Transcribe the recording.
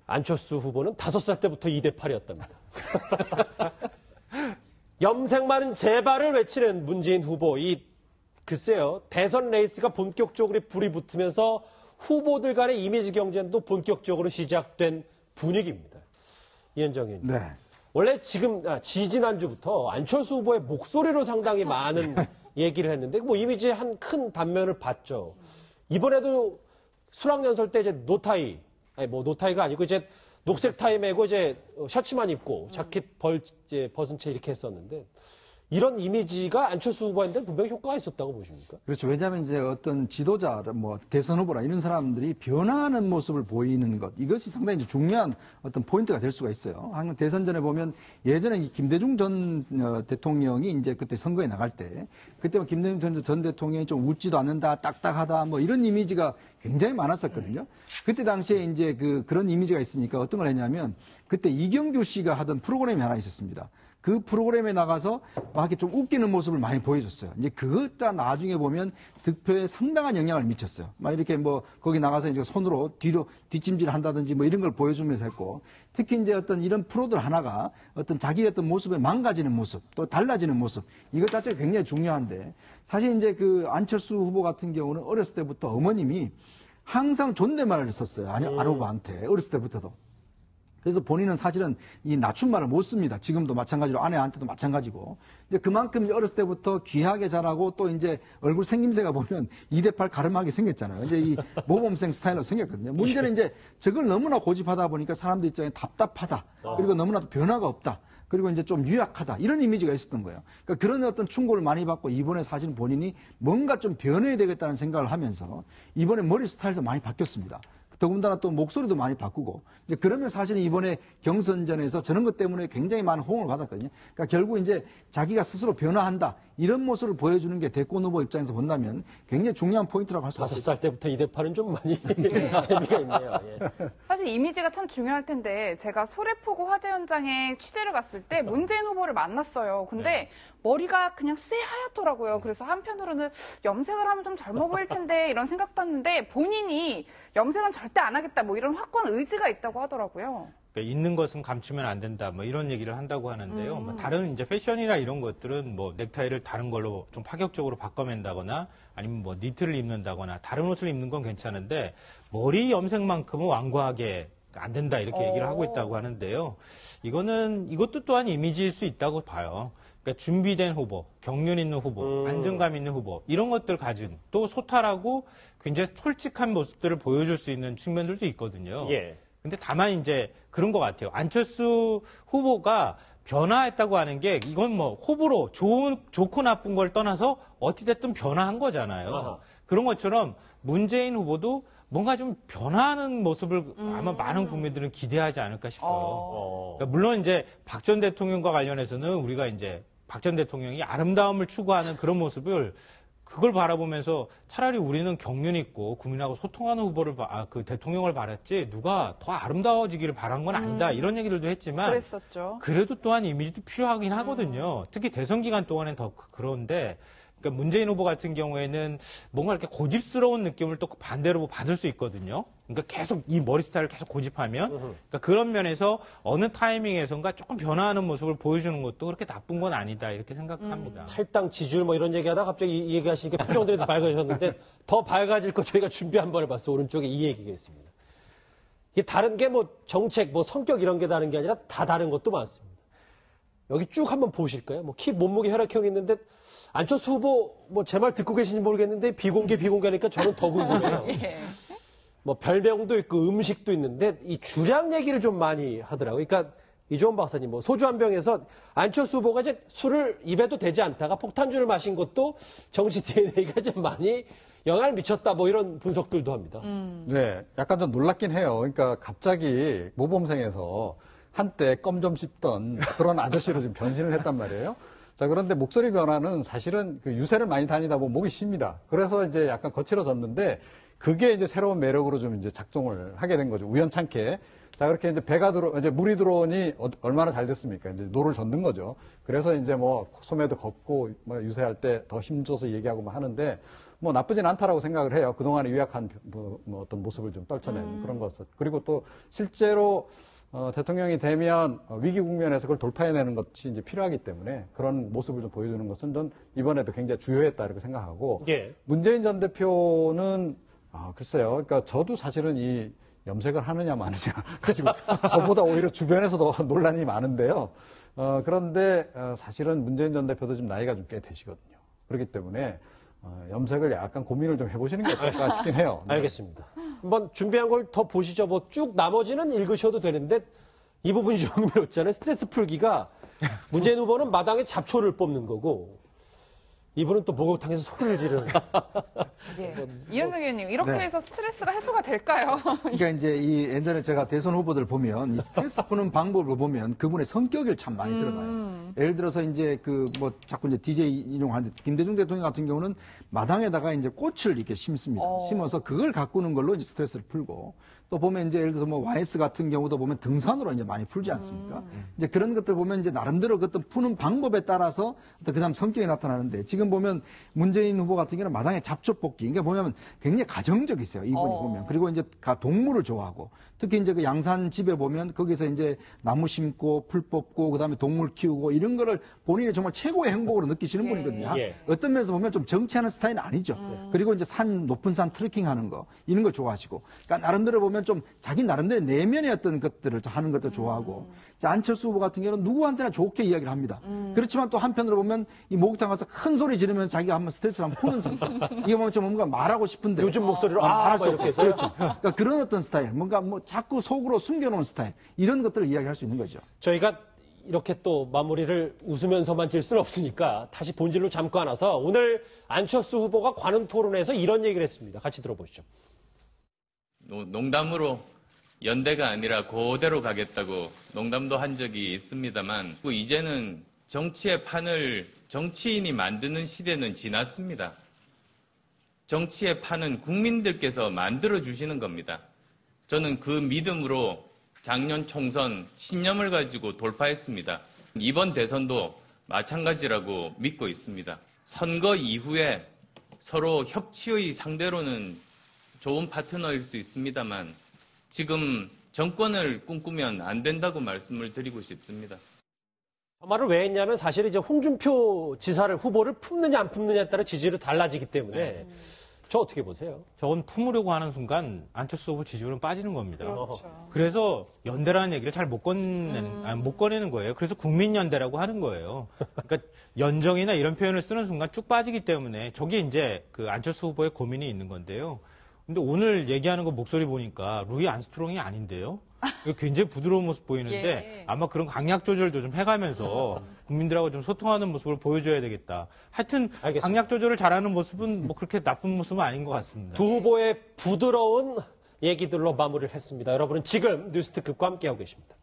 안철수 후보는 5살 때부터 2대 8이었답니다. 염색 많은 재발을 외치는 문재인 후보. 글쎄요. 대선 레이스가 본격적으로 불이 붙으면서 후보들 간의 이미지 경쟁도 본격적으로 시작된 분위기입니다. 이현정 의원님. 네. 원래 지지난주부터 안철수 후보의 목소리로 상당히 많은 얘기를 했는데, 뭐 이미지의 한 큰 단면을 봤죠. 이번에도 수락연설 때 이제 노타이가 아니고 이제 녹색 타이 메고 이제 셔츠만 입고 자켓 벗은 채 이렇게 했었는데, 이런 이미지가 안철수 후보한테는 분명히 효과가 있었다고 보십니까? 그렇죠. 왜냐하면 이제 어떤 지도자, 뭐 대선 후보나 이런 사람들이 변화하는 모습을 보이는 것, 이것이 상당히 이제 중요한 어떤 포인트가 될 수가 있어요. 한국 대선 전에 보면 예전에 김대중 전 대통령이 이제 그때 선거에 나갈 때, 그때 김대중 전 대통령이 좀 웃지도 않는다, 딱딱하다, 뭐 이런 이미지가 굉장히 많았었거든요. 그때 당시에 이제 그런 이미지가 있으니까 어떤 걸 했냐면, 그때 이경규 씨가 하던 프로그램이 하나 있었습니다. 그 프로그램에 나가서 막 이렇게 좀 웃기는 모습을 많이 보여줬어요. 이제 그것자 나중에 보면 득표에 상당한 영향을 미쳤어요. 막 이렇게 뭐 거기 나가서 이제 손으로 뒷짐질 한다든지 뭐 이런 걸 보여주면서 했고, 특히 이제 어떤 이런 프로들 하나가 어떤 자기의 어떤 모습에 망가지는 모습, 또 달라지는 모습, 이것 자체가 굉장히 중요한데, 사실 이제 안철수 후보 같은 경우는 어렸을 때부터 어머님이 항상 존댓말을 썼어요. 안 후보한테 어렸을 때부터도. 그래서 본인은 사실은 이 낮춤말을 못 씁니다. 지금도 마찬가지로 아내한테도 마찬가지고. 근데 그만큼 어렸을 때부터 귀하게 자라고, 또 이제 얼굴 생김새가 보면 2대 8 가름하게 생겼잖아요. 이제 이 모범생 스타일로 생겼거든요. 문제는 이제 저걸 너무나 고집하다 보니까 사람들 입장에 답답하다. 그리고 너무나도 변화가 없다. 그리고 이제 좀 유약하다. 이런 이미지가 있었던 거예요. 그러니까 그런 어떤 충고를 많이 받고, 이번에 사실은 본인이 뭔가 좀 변해야 되겠다는 생각을 하면서 이번에 머리 스타일도 많이 바뀌었습니다. 더군다나 또 목소리도 많이 바꾸고, 이제 그러면 사실은 이번에 경선전에서 저런 것 때문에 굉장히 많은 호응을 받았거든요. 그러니까 결국 이제 자기가 스스로 변화한다, 이런 모습을 보여주는 게 대권 후보 입장에서 본다면 굉장히 중요한 포인트라고 할 수 있습니다. 5살 때부터 2대 8은 좀 많이 재미가 있네요. 예. 사실 이미지가 참 중요할 텐데, 제가 소래포구 화재 현장에 취재를 갔을 때 문재인 후보를 만났어요. 근데 머리가 그냥 쎄하얗더라고요. 그래서 한편으로는 염색을 하면 좀 젊어 보일 텐데 이런 생각도 했는데, 본인이 염색은 절대 안 하겠다, 뭐 이런 확고한 의지가 있다고 하더라고요. 그러니까 있는 것은 감추면 안 된다, 뭐 이런 얘기를 한다고 하는데요. 뭐 다른 이제 패션이나 이런 것들은 뭐 넥타이를 다른 걸로 좀 파격적으로 바꿔맨다거나, 아니면 뭐 니트를 입는다거나 다른 옷을 입는 건 괜찮은데, 머리 염색만큼은 완고하게 안 된다, 이렇게 얘기를 하고 있다고 하는데요. 이것도 또한 이미지일 수 있다고 봐요. 그러니까 준비된 후보, 경륜 있는 후보, 안정감 있는 후보, 이런 것들 가진, 또 소탈하고 굉장히 솔직한 모습들을 보여줄 수 있는 측면들도 있거든요. 예. 근데 다만 이제 그런 것 같아요. 안철수 후보가 변화했다고 하는 게, 이건 뭐 호불호, 좋고 나쁜 걸 떠나서 어찌됐든 변화한 거잖아요. 그런 것처럼 문재인 후보도 뭔가 좀 변화하는 모습을 아마 많은 국민들은 기대하지 않을까 싶어요. 그러니까 물론 이제 박 전 대통령과 관련해서는 우리가 이제 박 전 대통령이 아름다움을 추구하는 그런 모습을, 그걸 바라보면서 차라리 우리는 경륜 있고 국민하고 소통하는 그 대통령을 바랐지, 누가 더 아름다워지기를 바란 건 아니다, 이런 얘기들도 했지만, 그랬었죠. 그래도 또한 이미지도 필요하긴 하거든요. 특히 대선 기간 동안엔 더 그런데, 그러니까 문재인 후보 같은 경우에는 뭔가 이렇게 고집스러운 느낌을 또 반대로 받을 수 있거든요. 그러니까 계속 이 머리 스타일을 계속 고집하면, 그러니까 그런 면에서 어느 타이밍에선가 조금 변화하는 모습을 보여주는 것도 그렇게 나쁜 건 아니다, 이렇게 생각합니다. 탈당 지지율 뭐 이런 얘기하다 갑자기 이 얘기하시니까 표정들이 더 밝아지셨는데, 더 밝아질 거 저희가 준비 한 번을 봤어요. 오른쪽에 이 얘기가 있습니다. 이게 다른 게 뭐 정책, 뭐 성격 이런 게 다른 게 아니라 다 다른 것도 많습니다. 여기 쭉 한번 보실까요? 뭐 키, 몸무게, 혈액형이 있는데, 안철수 후보 뭐 제 말 듣고 계신지 모르겠는데 비공개하니까 저는 더 궁금해요. 예. 뭐 별명도 있고 음식도 있는데 이 주량 얘기를 좀 많이 하더라고요. 그러니까 이종원 박사님, 뭐 소주 한 병에서 안철수 후보가 이제 술을 입에도 대지 않다가 폭탄주를 마신 것도 정치 DNA가 좀 많이 영향을 미쳤다, 뭐 이런 분석들도 합니다. 네, 약간 좀 놀랍긴 해요. 그러니까 갑자기 모범생에서 한때 껌 좀 씹던 그런 아저씨로 지금 변신을 했단 말이에요. 자, 그런데 목소리 변화는 사실은 그 유세를 많이 다니다 보면 목이 쉽니다. 그래서 이제 약간 거칠어졌는데, 그게 이제 새로운 매력으로 좀 이제 작동을 하게 된 거죠. 우연찮게. 자, 그렇게 이제 이제 물이 들어오니 얼마나 잘 됐습니까? 이제 노를 젓는 거죠. 그래서 이제 뭐 소매도 걷고 뭐 유세할 때 더 힘줘서 얘기하고 뭐 하는데, 뭐 나쁘진 않다라고 생각을 해요. 그동안의 유약한 뭐 어떤 모습을 좀 떨쳐내는 그런 것을. 그리고 또 실제로 대통령이 되면 위기 국면에서 그걸 돌파해내는 것이 이제 필요하기 때문에 그런 모습을 좀 보여주는 것은 전 이번에도 굉장히 주요했다 이렇게 생각하고 예. 문재인 전 대표는 글쎄요. 그러니까 저도 사실은 이 염색을 하느냐 마느냐 가지고 저보다 오히려 주변에서 더 논란이 많은데요. 그런데 사실은 문재인 전 대표도 지금 나이가 좀 꽤 되시거든요. 그렇기 때문에 염색을 약간 고민을 좀 해보시는 게 어떨까 싶긴 해요. 네. 알겠습니다. 한번 준비한 걸 더 보시죠. 뭐 쭉 나머지는 읽으셔도 되는데 이 부분이 좀 흥미롭잖아요. 스트레스 풀기가 문재인 후보는 마당에 잡초를 뽑는 거고 이분은 또 목욕탕에서 소리를 지르는. 예. 이현정 의원님, 이렇게 네. 해서 스트레스가 해소가 될까요? 그러니까 이제 이 예전에 제가 대선 후보들 보면 이 스트레스 푸는 방법을 보면 그분의 성격을 참 많이 들어봐요. 예를 들어서 이제 그 뭐 자꾸 이제 DJ 인용하는데 김대중 대통령 같은 경우는 마당에다가 이제 꽃을 이렇게 심습니다. 심어서 그걸 가꾸는 걸로 이제 스트레스를 풀고 또 보면 이제 예를 들어서 뭐 YS 같은 경우도 보면 등산으로 이제 많이 풀지 않습니까? 이제 그런 것들 보면 이제 나름대로 그 어떤 푸는 방법에 따라서 어떤 그 사람 성격이 나타나는데 지금 보면 문재인 후보 같은 경우는 마당에 잡초 뽑기. 그러니까 보면 굉장히 가정적이세요. 이분이 보면. 그리고 이제 동물을 좋아하고 특히 이제 그 양산 집에 보면 거기서 이제 나무 심고 풀 뽑고 그다음에 동물 키우고 이런 거를 본인이 정말 최고의 행복으로 느끼시는 분이거든요. 예. 어떤 면에서 보면 좀 정치하는 스타일은 아니죠. 그리고 이제 높은 산 트레킹 하는 거 이런 거 좋아하시고 그러니까 나름대로 보면 좀 자기 나름대로 내면의 어떤 것들을 하는 것도 좋아하고 자, 안철수 후보 같은 경우는 누구한테나 좋게 이야기를 합니다. 그렇지만 또 한편으로 보면 이 목욕탕 가서 큰 소리 지르면서 자기가 한번 스트레스를 한번 푸는 성격. 이게 보면 좀 뭔가 말하고 싶은데 요즘 목소리로 말할 수 이렇게 없고 해서 그렇죠. 그러니까 그런 어떤 스타일, 뭔가 뭐 자꾸 속으로 숨겨놓은 스타일 이런 것들을 이야기할 수 있는 거죠. 저희가 이렇게 또 마무리를 웃으면서만 질 수는 없으니까 다시 본질로 잠깐 안아서 오늘 안철수 후보가 관훈 토론에서 이런 얘기를 했습니다. 같이 들어보시죠. 농담으로 연대가 아니라 그대로 가겠다고 농담도 한 적이 있습니다만 이제는 정치의 판을 정치인이 만드는 시대는 지났습니다. 정치의 판은 국민들께서 만들어주시는 겁니다. 저는 그 믿음으로 작년 총선 신념을 가지고 돌파했습니다. 이번 대선도 마찬가지라고 믿고 있습니다. 선거 이후에 서로 협치의 상대로는 좋은 파트너일 수 있습니다만 지금 정권을 꿈꾸면 안 된다고 말씀을 드리고 싶습니다. 그 말을 왜 했냐면 사실 이제 홍준표 지사를 후보를 품느냐 안 품느냐에 따라 지지율이 달라지기 때문에 저 어떻게 보세요? 저건 품으려고 하는 순간 안철수 후보 지지율은 빠지는 겁니다. 그렇죠. 그래서 연대라는 얘기를 잘 못 꺼내는 거예요. 그래서 국민연대라고 하는 거예요. 그러니까 연정이나 이런 표현을 쓰는 순간 쭉 빠지기 때문에 저게 이제 그 안철수 후보의 고민이 있는 건데요. 근데 오늘 얘기하는 거 목소리 보니까 루이 암스트롱이 아닌데요. 굉장히 부드러운 모습 보이는데 예. 아마 그런 강약 조절도 좀 해가면서 국민들하고 좀 소통하는 모습을 보여줘야 되겠다. 하여튼 알겠습니다. 강약 조절을 잘하는 모습은 뭐 그렇게 나쁜 모습은 아닌 것 같습니다. 두 후보의 부드러운 얘기들로 마무리를 했습니다. 여러분은 지금 뉴스특급과 함께하고 계십니다.